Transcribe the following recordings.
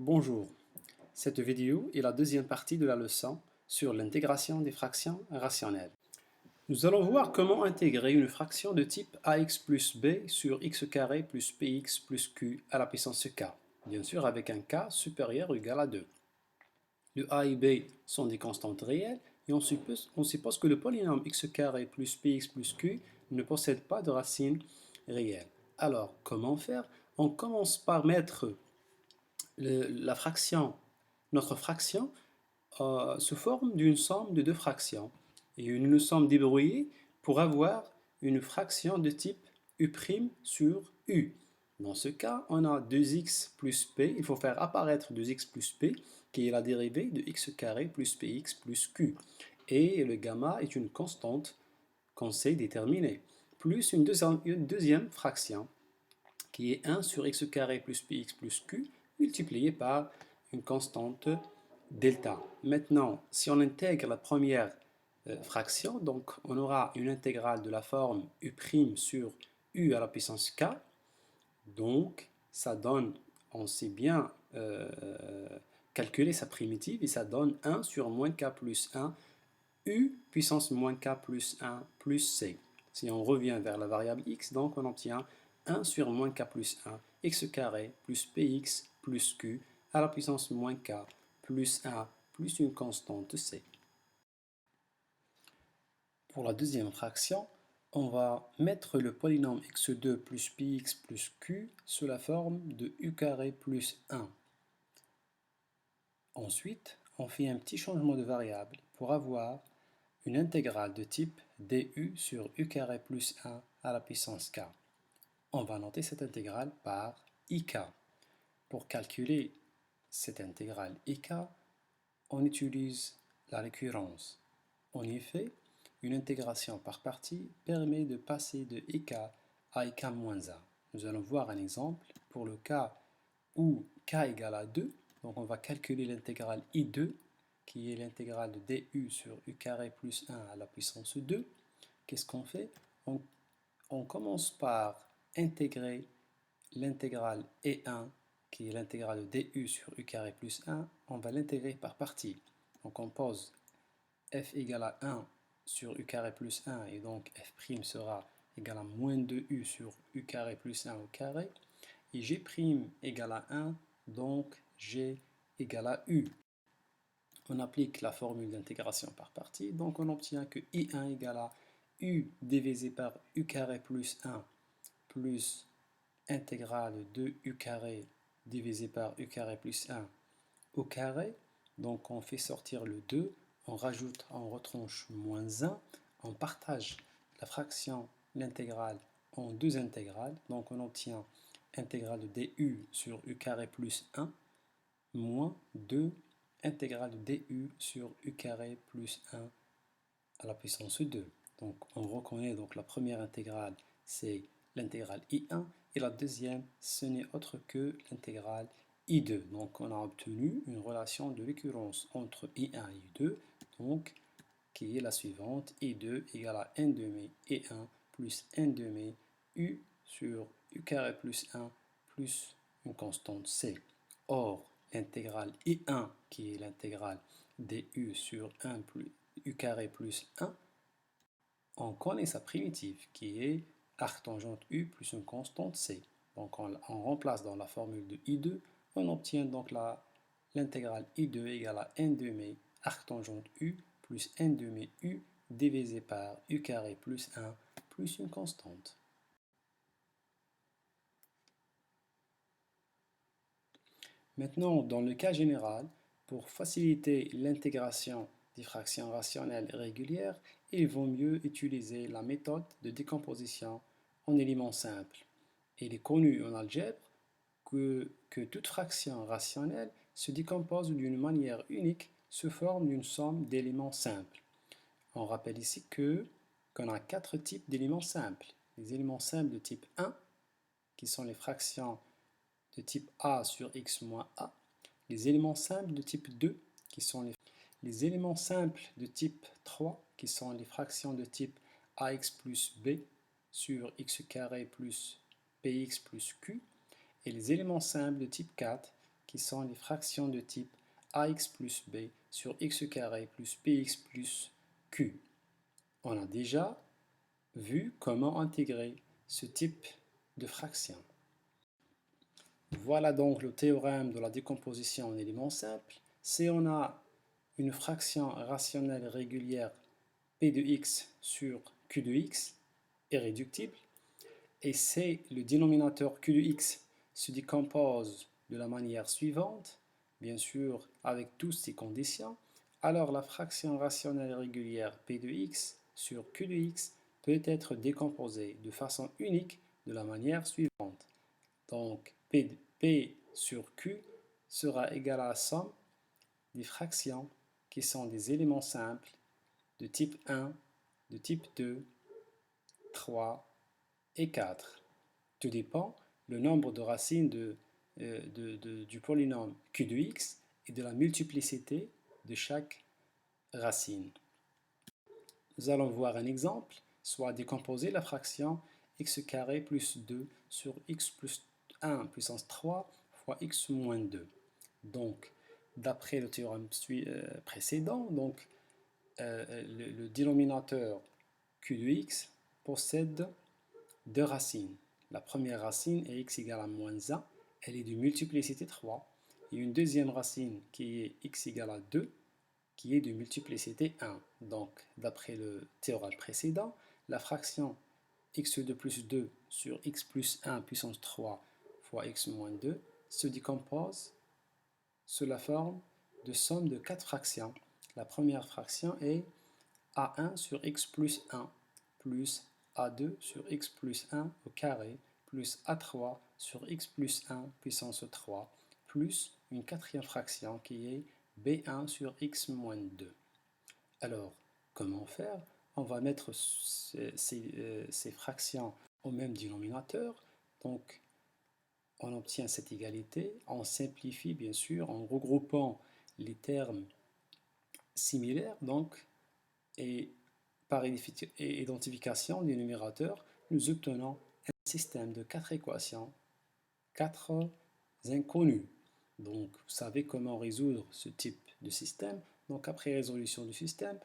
Bonjour, cette vidéo est la deuxième partie de la leçon sur l'intégration des fractions rationnelles. Nous allons voir comment intégrer une fraction de type ax plus b sur x carré plus px plus q à la puissance k, bien sûr avec un k supérieur ou égal à 2. Le a et b sont des constantes réelles et on suppose que le polynôme x carré plus px plus q ne possède pas de racine réelle. Alors, comment faire? On commence par mettre notre fraction sous forme d'une somme de deux fractions. Et nous nous sommes débrouillés pour avoir une fraction de type u' sur u. Dans ce cas, on a 2x plus p, il faut faire apparaître 2x plus p, qui est la dérivée de x carré plus px plus q. Et le gamma est une constante qu'on sait déterminer, plus une deuxième fraction, qui est 1 sur x carré plus px plus q, multiplié par une constante delta. Maintenant, si on intègre la première fraction, donc on aura une intégrale de la forme u' sur u à la puissance k. Donc, ça donne, on sait bien calculer sa primitive, et ça donne 1 sur moins k plus 1, u puissance moins k plus 1 plus c. Si on revient vers la variable x, donc on obtient 1 sur moins k plus 1, x carré plus px plus q à la puissance moins k plus 1 plus une constante c. Pour la deuxième fraction, on va mettre le polynôme x2 plus px plus q sous la forme de u carré plus 1. Ensuite, on fait un petit changement de variable pour avoir une intégrale de type du sur u carré plus 1 à la puissance k. On va noter cette intégrale par ik. Pour calculer cette intégrale ik, on utilise la récurrence. En effet, une intégration par partie permet de passer de ik à ik-1. Nous allons voir un exemple pour le cas où k égale à 2. Donc on va calculer l'intégrale i2, qui est l'intégrale de du sur u carré plus 1 à la puissance 2. Qu'est-ce qu'on fait? On commence par intégrer l'intégrale e1, qui est l'intégrale de du sur u carré plus 1. On va l'intégrer par partie. Donc on pose f égale à 1 sur u carré plus 1, et donc f' sera égal à moins 2u sur u carré plus 1 au carré, et g' égale à 1, donc g égale à u. On applique la formule d'intégration par partie, donc on obtient que i1 égale à u divisé par u carré plus 1 plus intégrale de u carré divisé par u carré plus 1 au carré. Donc on fait sortir le 2, on rajoute, on retranche moins 1, on partage la fraction, l'intégrale, en deux intégrales. Donc on obtient intégrale de du sur u carré plus 1 moins 2 intégrale de du sur u carré plus 1 à la puissance 2. Donc on reconnaît donc la première intégrale, c'est l'intégrale i1, et la deuxième, ce n'est autre que l'intégrale i2. Donc on a obtenu une relation de récurrence entre i1 et i2, donc qui est la suivante: i2 égale à 1 demi i1 plus 1 demi u sur u carré plus 1 plus une constante c. Or, l'intégrale i1, qui est l'intégrale du sur 1 plus u carré plus 1, on connaît sa primitive, qui est arc tangente u plus une constante c. Donc on remplace dans la formule de i2, on obtient donc l'intégrale i2 égale à 1 demi arc tangente u plus 1 demi u divisé par u carré plus 1 plus une constante. Maintenant, dans le cas général, pour faciliter l'intégration des fractions rationnelles régulières, il vaut mieux utiliser la méthode de décomposition en éléments simples. Il est connu en algèbre que toute fraction rationnelle se décompose d'une manière unique sous forme d'une somme d'éléments simples. On rappelle ici qu'on a 4 types d'éléments simples. Les éléments simples de type 1, qui sont les fractions de type a sur x moins a. Les éléments simples de type 2, qui sont les éléments simples de type 3, qui sont les fractions de type ax plus b sur x carré plus px plus q. Et les éléments simples de type 4, qui sont les fractions de type ax plus b sur x carré plus bx plus q. On a déjà vu comment intégrer ce type de fraction. Voilà donc le théorème de la décomposition en éléments simples. Si on a une fraction rationnelle régulière p de x sur q de x est réductible, et si le dénominateur q de x se décompose de la manière suivante, bien sûr avec toutes ces conditions, alors la fraction rationnelle régulière p de x sur q de x peut être décomposée de façon unique de la manière suivante. Donc P sur Q sera égal à la somme des fractions qui sont des éléments simples de type 1, de type 2, 3 et 4. Tout dépend le nombre de racines du polynôme Q de x et de la multiplicité de chaque racine. Nous allons voir un exemple, soit décomposer la fraction x carré plus 2 sur x plus 1 puissance 3 fois x moins 2. Donc, d'après le théorème précédent, le dénominateur q de x possède deux racines. La première racine est x égale à moins 1, elle est de multiplicité 3. Et une deuxième racine qui est x égale à 2, qui est de multiplicité 1. Donc, d'après le théorème précédent, la fraction x2 plus 2 sur x plus 1 puissance 3 fois x moins 2 se décompose sous la forme de somme de quatre fractions. La première fraction est a1 sur x plus 1 plus a2 sur x plus 1 au carré plus a3 sur x plus 1 puissance 3 plus une quatrième fraction qui est b1 sur x moins 2. Alors, comment faire? On va mettre ces fractions au même dénominateur. Donc, on obtient cette égalité. On simplifie, bien sûr, en regroupant les termes similaires. Donc, et par identification du numérateur, nous obtenons un système de quatre équations, quatre inconnues. Donc, vous savez comment résoudre ce type de système. Donc, après résolution du système,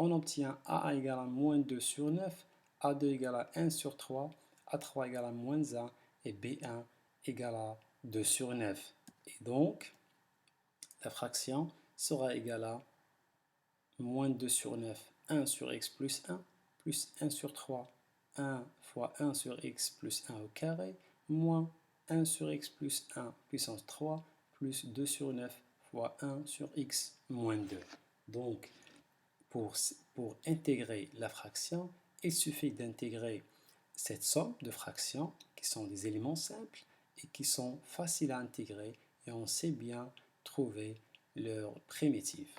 on obtient A égale à moins 2 sur 9, A2 égale à 1 sur 3, A3 égale à moins 1 et B1 égale à 2 sur 9. Et donc, la fraction sera égale à moins 2 sur 9, 1 sur x plus 1, plus 1 sur 3, 1 fois 1 sur x plus 1 au carré, moins 1 sur x plus 1 puissance 3, plus 2 sur 9 fois 1 sur x moins 2. Donc, pour intégrer la fraction, il suffit d'intégrer cette somme de fractions qui sont des éléments simples et qui sont faciles à intégrer et on sait bien trouver leur primitive.